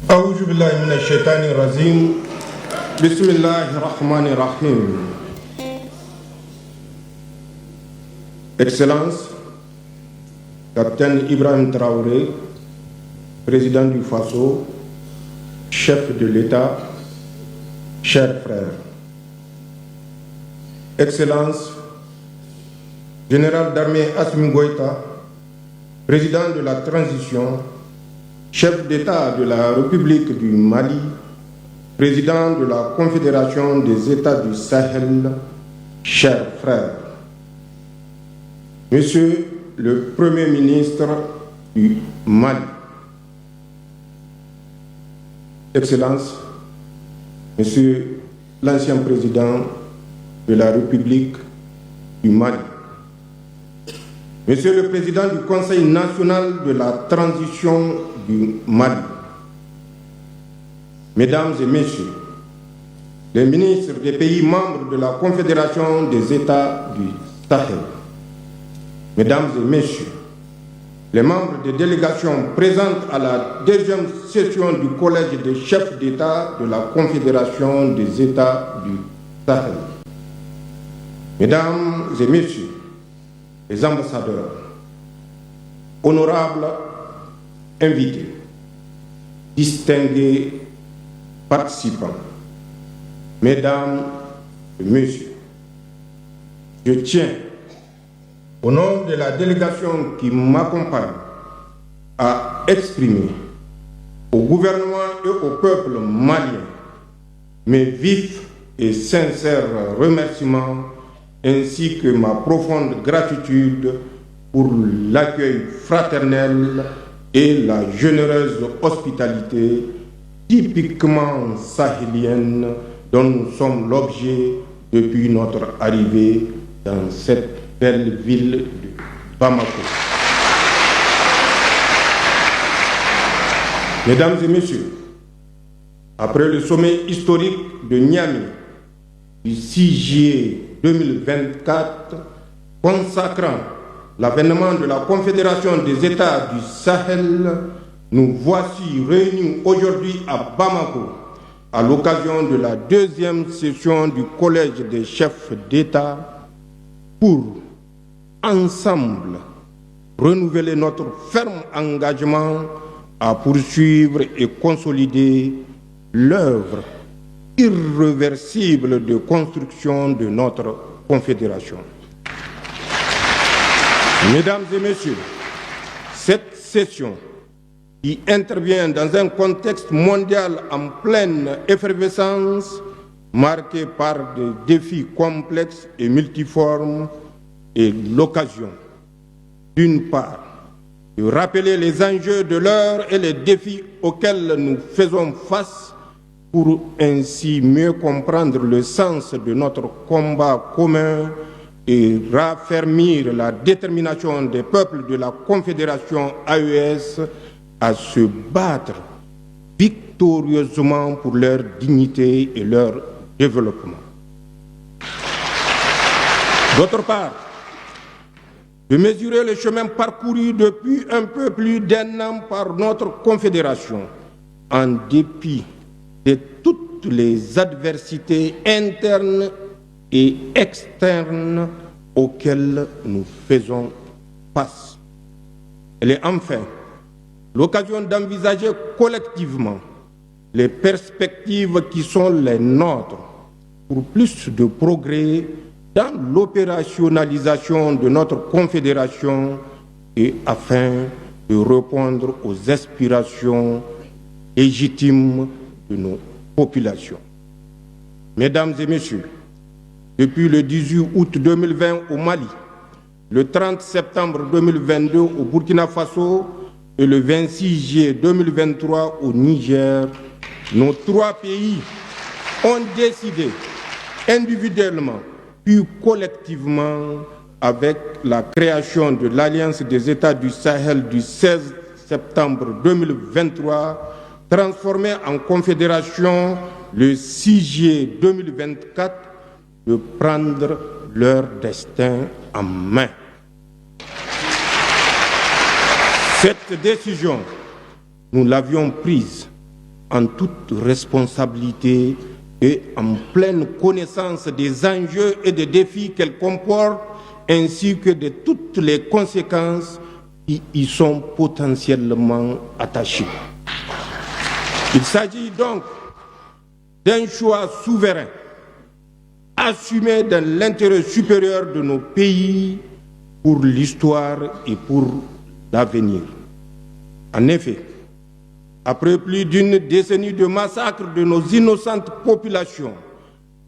أعوذ بالله من الشيطان الرجيم بسم الله الرحمن الرحيم. Excellence, Capitaine Ibrahim Traoré, président du Faso, chef de l'État, chers frères. Excellence, Général d'armée Assimi Goïta, président de la transition, chef d'État de la République du Mali, président de la Confédération des États du Sahel, chers frères. Monsieur le Premier ministre du Mali, Excellence, Monsieur l'ancien président de la République du Mali, Monsieur le Président du Conseil national de la transition du Mali, Mesdames et Messieurs, les ministres des pays membres de la Confédération des États du Sahel, Mesdames et Messieurs, les membres des délégations présentes à la deuxième session du Collège des chefs d'État de la Confédération des États du Sahel, Mesdames et Messieurs, les ambassadeurs, honorables invités, distingués participants, Mesdames et Messieurs, je tiens, au nom de la délégation qui m'accompagne, à exprimer au gouvernement et au peuple malien mes vifs et sincères remerciements ainsi que ma profonde gratitude pour l'accueil fraternel et la généreuse hospitalité typiquement sahélienne dont nous sommes l'objet depuis notre arrivée dans cette belle ville de Bamako. Mesdames et Messieurs, après le sommet historique de Niamey du 6 juillet 2024, consacrant l'avènement de la Confédération des États du Sahel, nous voici réunis aujourd'hui à Bamako à l'occasion de la deuxième session du Collège des chefs d'État pour, ensemble, renouveler notre ferme engagement à poursuivre et consolider l'œuvre irréversible de construction de notre confédération. Mesdames et Messieurs, cette session qui intervient dans un contexte mondial en pleine effervescence, marqué par des défis complexes et multiformes, est l'occasion, d'une part, de rappeler les enjeux de l'heure et les défis auxquels nous faisons face pour ainsi mieux comprendre le sens de notre combat commun et raffermir la détermination des peuples de la Confédération AES à se battre victorieusement pour leur dignité et leur développement. D'autre part, de mesurer le chemin parcouru depuis un peu plus d'un an par notre Confédération, en dépit de toutes les adversités internes et externes auxquelles nous faisons face. Elle est enfin l'occasion d'envisager collectivement les perspectives qui sont les nôtres pour plus de progrès dans l'opérationnalisation de notre confédération et afin de répondre aux aspirations légitimes de nos populations. Mesdames et Messieurs, depuis le 18 août 2020 au Mali, le 30 septembre 2022 au Burkina Faso et le 26 juillet 2023 au Niger, nos trois pays ont décidé individuellement puis collectivement avec la création de l'Alliance des États du Sahel du 16 septembre 2023, transformée en confédération le 6 juillet 2024, de prendre leur destin en main. Cette décision, nous l'avions prise en toute responsabilité et en pleine connaissance des enjeux et des défis qu'elle comporte, ainsi que de toutes les conséquences qui y sont potentiellement attachées. Il s'agit donc d'un choix souverain, assumé dans l'intérêt supérieur de nos pays pour l'histoire et pour l'avenir. En effet, après plus d'une décennie de massacres de nos innocentes populations,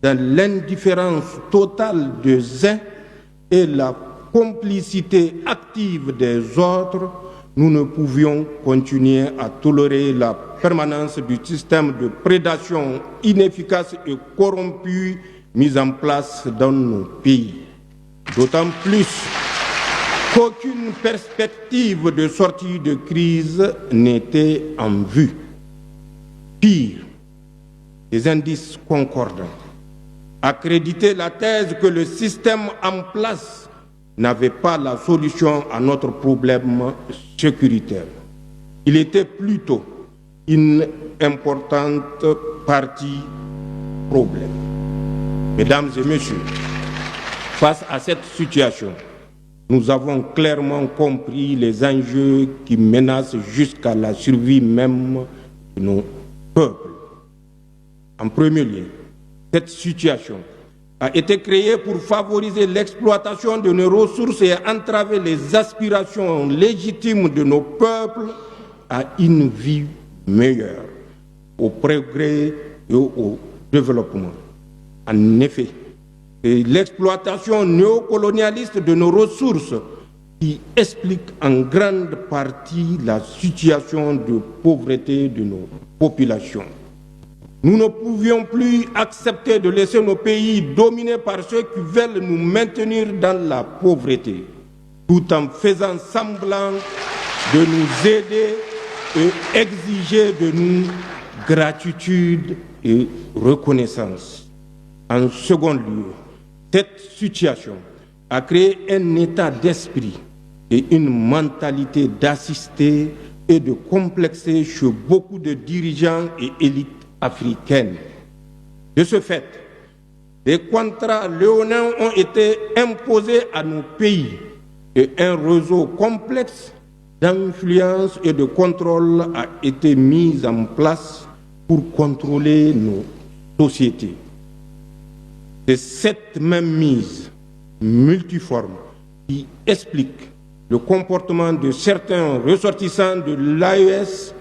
dans l'indifférence totale des uns et la complicité active des autres, nous ne pouvions continuer à tolérer la permanence du système de prédation inefficace et corrompu mis en place dans nos pays. D'autant plus qu'aucune perspective de sortie de crise n'était en vue. Pire, des indices concordants accréditaient la thèse que le système en place n'avait pas la solution à notre problème sécuritaire. Il était plutôt une importante partie problème. Mesdames et messieurs, face à cette situation, nous avons clairement compris les enjeux qui menacent jusqu'à la survie même de nos peuples. En premier lieu, cette situation a été créée pour favoriser l'exploitation de nos ressources et entraver les aspirations légitimes de nos peuples à une vie meilleure, au progrès et au développement. En effet, c'est l'exploitation néocolonialiste de nos ressources qui explique en grande partie la situation de pauvreté de nos populations. Nous ne pouvions plus accepter de laisser nos pays dominés par ceux qui veulent nous maintenir dans la pauvreté, tout en faisant semblant de nous aider et exiger de nous gratitude et reconnaissance. En second lieu, cette situation a créé un état d'esprit et une mentalité d'assister et de complexer chez beaucoup de dirigeants et élites africaines. De ce fait, des contrats léonins ont été imposés à nos pays et un réseau complexe d'influence et de contrôle a été mis en place pour contrôler nos sociétés. C'est cette même mise multiforme qui explique le comportement de certains ressortissants de l'AES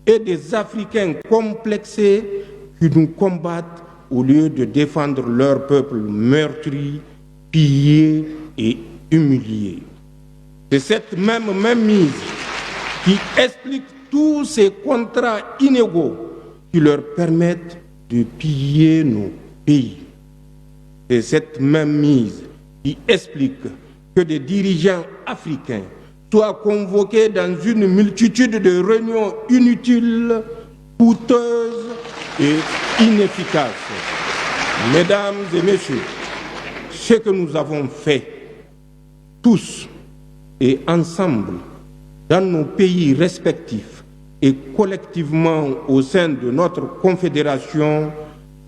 et des Africains complexés qui nous combattent au lieu de défendre leur peuple meurtri, pillé et humilié. C'est cette même mise qui explique tous ces contrats inégaux qui leur permettent de piller nos pays. C'est cette même mise qui explique que des dirigeants africains soient convoqués dans une multitude de réunions inutiles, coûteuses et inefficaces. Mesdames et messieurs, ce que nous avons fait, tous et ensemble, dans nos pays respectifs et collectivement au sein de notre confédération,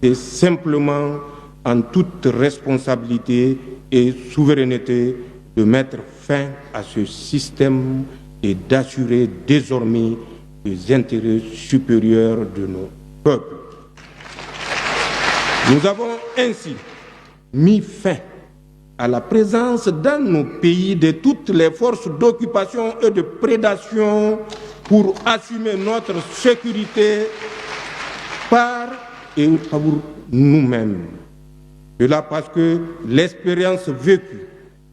c'est simplement en toute responsabilité et souveraineté de mettre fin à ce système et d'assurer désormais les intérêts supérieurs de nos peuples. Nous avons ainsi mis fin à la présence dans nos pays de toutes les forces d'occupation et de prédation pour assumer notre sécurité par et pour nous-mêmes. Cela parce que l'expérience vécue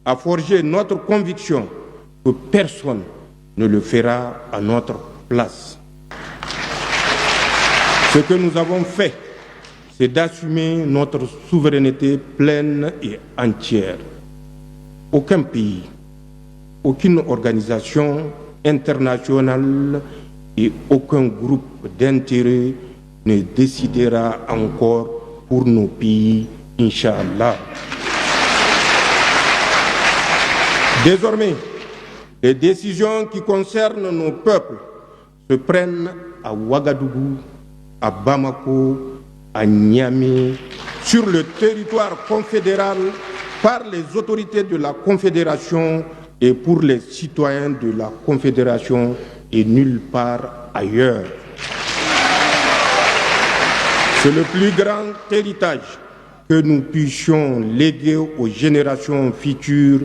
a forgé notre conviction que personne ne le fera à notre place. Ce que nous avons fait, c'est d'assumer notre souveraineté pleine et entière. Aucun pays, aucune organisation internationale et aucun groupe d'intérêt ne décidera encore pour nos pays, Inch'Allah. Désormais, les décisions qui concernent nos peuples se prennent à Ouagadougou à Bamako, à Niamey, sur le territoire confédéral, par les autorités de la Confédération et pour les citoyens de la Confédération et nulle part ailleurs. C'est le plus grand héritage que nous puissions léguer aux générations futures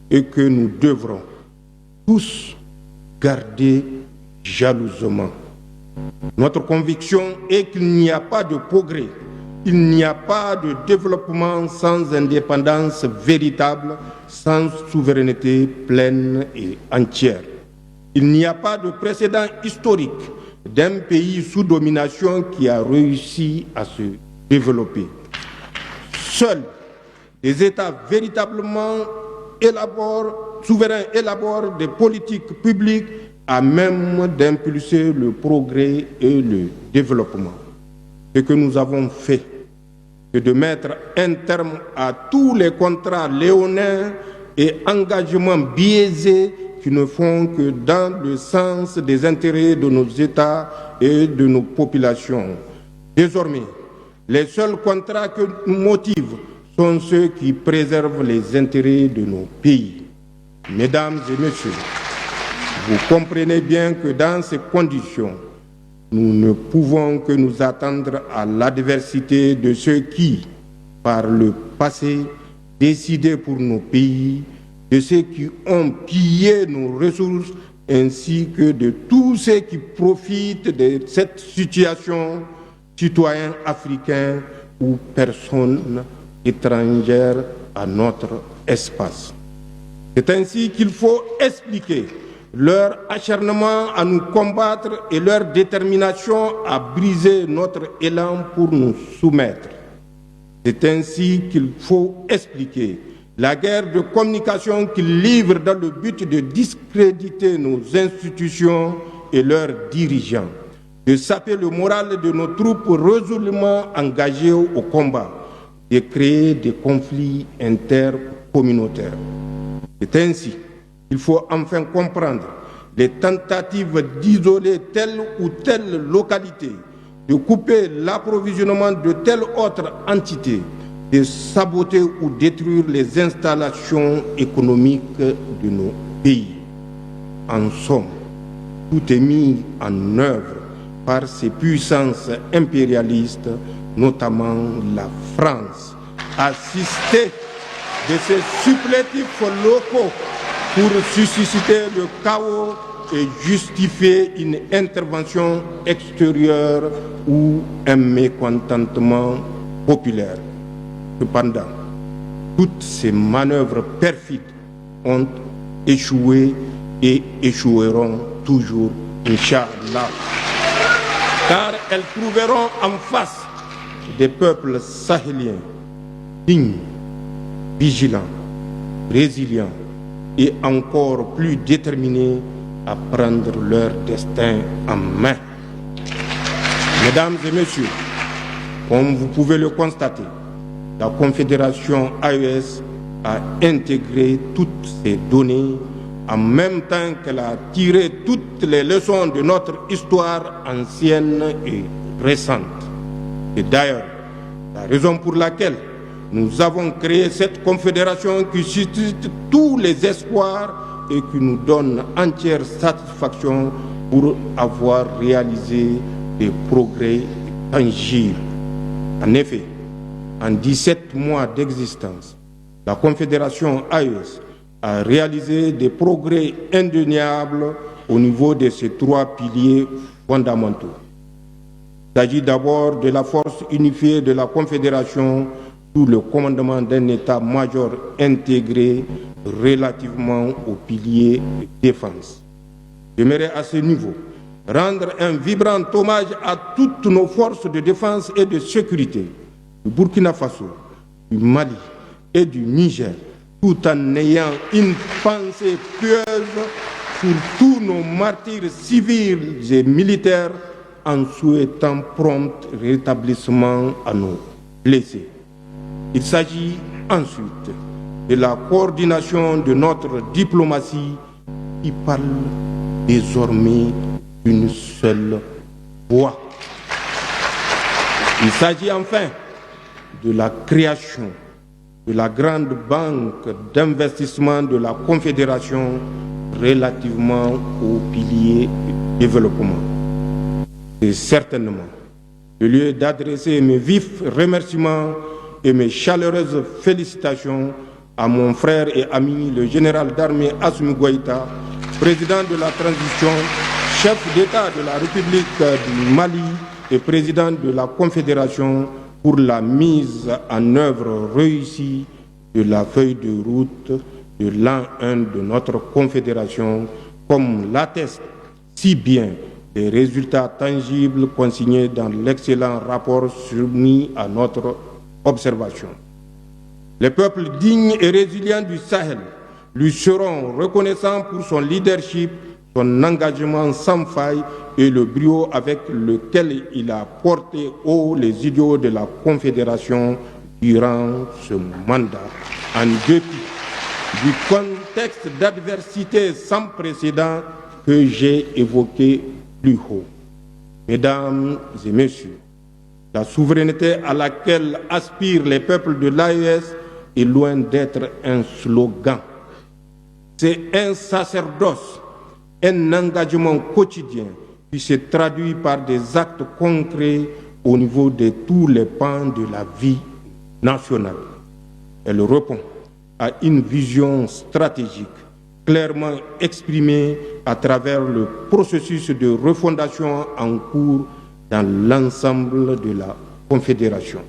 et que nous devrons tous garder jalousement. Notre conviction est qu'il n'y a pas de progrès, il n'y a pas de développement sans indépendance véritable, sans souveraineté pleine et entière. Il n'y a pas de précédent historique d'un pays sous domination qui a réussi à se développer. Seuls des États véritablement souverains élaborent des politiques publiques à même d'impulser le progrès et le développement. Ce que nous avons fait, c'est de mettre un terme à tous les contrats léonins et engagements biaisés qui ne font que dans le sens des intérêts de nos États et de nos populations. Désormais, les seuls contrats que nous motivent sont ceux qui préservent les intérêts de nos pays. Mesdames et messieurs, vous comprenez bien que dans ces conditions, nous ne pouvons que nous attendre à l'adversité de ceux qui, par le passé, décidaient pour nos pays, de ceux qui ont pillé nos ressources, ainsi que de tous ceux qui profitent de cette situation, citoyens africains ou personnes étrangères à notre espace. C'est ainsi qu'il faut expliquer leur acharnement à nous combattre et leur détermination à briser notre élan pour nous soumettre. C'est ainsi qu'il faut expliquer la guerre de communication qu'ils livrent dans le but de discréditer nos institutions et leurs dirigeants, de saper le moral de nos troupes résolument engagées au combat, de créer des conflits intercommunautaires. C'est ainsi qu'il faut enfin comprendre les tentatives d'isoler telle ou telle localité, de couper l'approvisionnement de telle autre entité, de saboter ou détruire les installations économiques de nos pays. En somme, tout est mis en œuvre par ces puissances impérialistes, notamment la France, assistée de ces supplétifs locaux pour susciter le chaos et justifier une intervention extérieure ou un mécontentement populaire. Cependant, toutes ces manœuvres perfides ont échoué et échoueront toujours, Inch'Allah, car elles trouveront en face des peuples sahéliens dignes, vigilants, résilients et encore plus déterminés à prendre leur destin en main. Mesdames et messieurs, comme vous pouvez le constater, la Confédération AES a intégré toutes ces données en même temps qu'elle a tiré toutes les leçons de notre histoire ancienne et récente. Et d'ailleurs, la raison pour laquelle nous avons créé cette confédération qui suscite tous les espoirs et qui nous donne entière satisfaction pour avoir réalisé des progrès tangibles. En effet, en 17 mois d'existence, la Confédération AES a réalisé des progrès indéniables au niveau de ces trois piliers fondamentaux. Il s'agit d'abord de la force unifiée de la Confédération sous le commandement d'un état-major intégré relativement au pilier de défense. J'aimerais à ce niveau rendre un vibrant hommage à toutes nos forces de défense et de sécurité du Burkina Faso, du Mali et du Niger, tout en ayant une pensée pieuse pour tous nos martyrs civils et militaires, en souhaitant prompt rétablissement à nos blessés. Il s'agit ensuite de la coordination de notre diplomatie qui parle désormais d'une seule voix. Il s'agit enfin de la création de la grande banque d'investissement de la Confédération relativement au pilier du développement. C'est certainement le lieu d'adresser mes vifs remerciements et mes chaleureuses félicitations à mon frère et ami le général d'armée Assimi Goïta, président de la transition, chef d'État de la République du Mali et président de la Confédération, pour la mise en œuvre réussie de la feuille de route de l'an 1 de notre Confédération, comme l'attestent si bien les résultats tangibles consignés dans l'excellent rapport soumis à notre observation. Les peuples dignes et résilients du Sahel lui seront reconnaissants pour son leadership, son engagement sans faille et le brio avec lequel il a porté haut les idéaux de la Confédération durant ce mandat, en dépit du contexte d'adversité sans précédent que j'ai évoqué plus haut. Mesdames et messieurs, la souveraineté à laquelle aspirent les peuples de l'AES est loin d'être un slogan. C'est un sacerdoce, un engagement quotidien qui se traduit par des actes concrets au niveau de tous les pans de la vie nationale. Elle répond à une vision stratégique clairement exprimée à travers le processus de refondation en cours dans l'ensemble de la Confédération.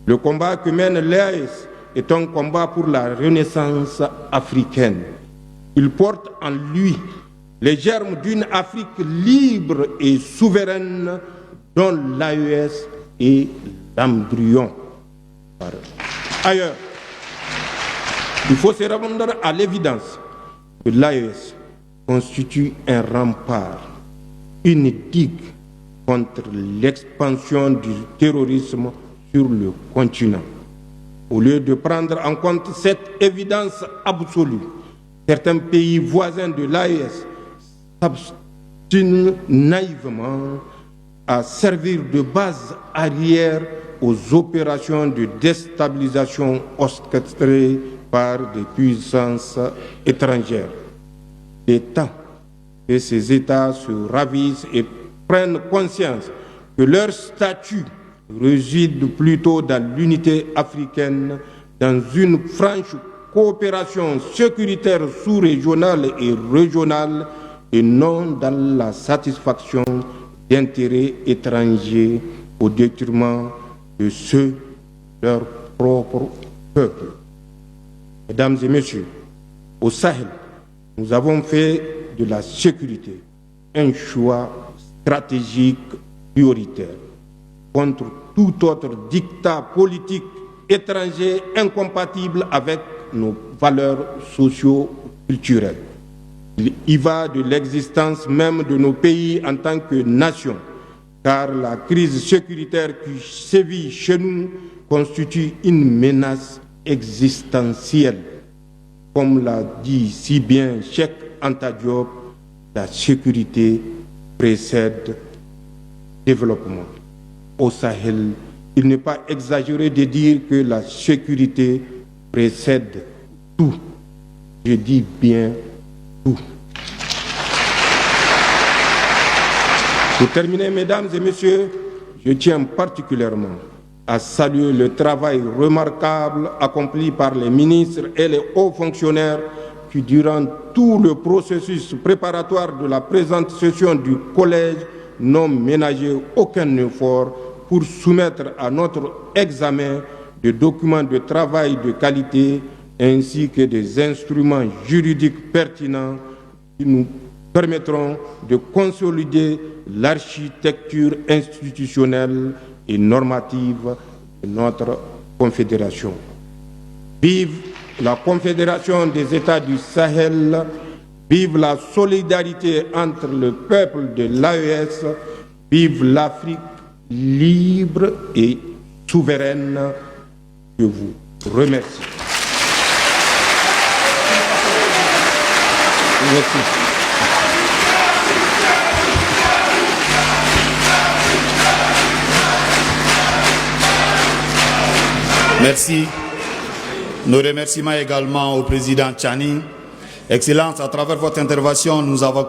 Le combat que mène l'AES est un combat pour la renaissance africaine. Il porte en lui les germes d'une Afrique libre et souveraine dont l'AES est l'embryon. Ailleurs, il faut se rendre à l'évidence que l'AES constitue un rempart, une digue contre l'expansion du terrorisme sur le continent. Au lieu de prendre en compte cette évidence absolue, certains pays voisins de l'AES s'abstinent naïvement à servir de base arrière aux opérations de déstabilisation orchestrées par des puissances étrangères. Il est temps que ces États se ravissent et prennent conscience que leur statut réside plutôt dans l'unité africaine, dans une franche coopération sécuritaire sous-régionale et régionale, et non dans la satisfaction d'intérêts étrangers au détriment de ceux de leur propre peuple. Mesdames et messieurs, au Sahel, nous avons fait de la sécurité un choix stratégique prioritaire contre tout autre dictat politique étranger incompatible avec nos valeurs socio-culturelles. Il y va de l'existence même de nos pays en tant que nation, car la crise sécuritaire qui sévit chez nous constitue une menace existentielle. Comme l'a dit si bien Cheikh Anta Diop, la sécurité précède le développement. Au Sahel, il n'est pas exagéré de dire que la sécurité précède tout. Je dis bien tout. Pour terminer, mesdames et messieurs, je tiens particulièrement à saluer le travail remarquable accompli par les ministres et les hauts fonctionnaires qui, durant tout le processus préparatoire de la présente session du Collège, n'ont ménagé aucun effort pour soumettre à notre examen des documents de travail de qualité ainsi que des instruments juridiques pertinents qui nous permettront de consolider l'architecture institutionnelle et normative de notre Confédération. Vive la Confédération des États du Sahel, vive la solidarité entre le peuple de l'AES, vive l'Afrique libre et souveraine. Je vous remercie. Merci. Merci. Nos remerciements également au président Tchani. Excellence, à travers votre intervention, nous avons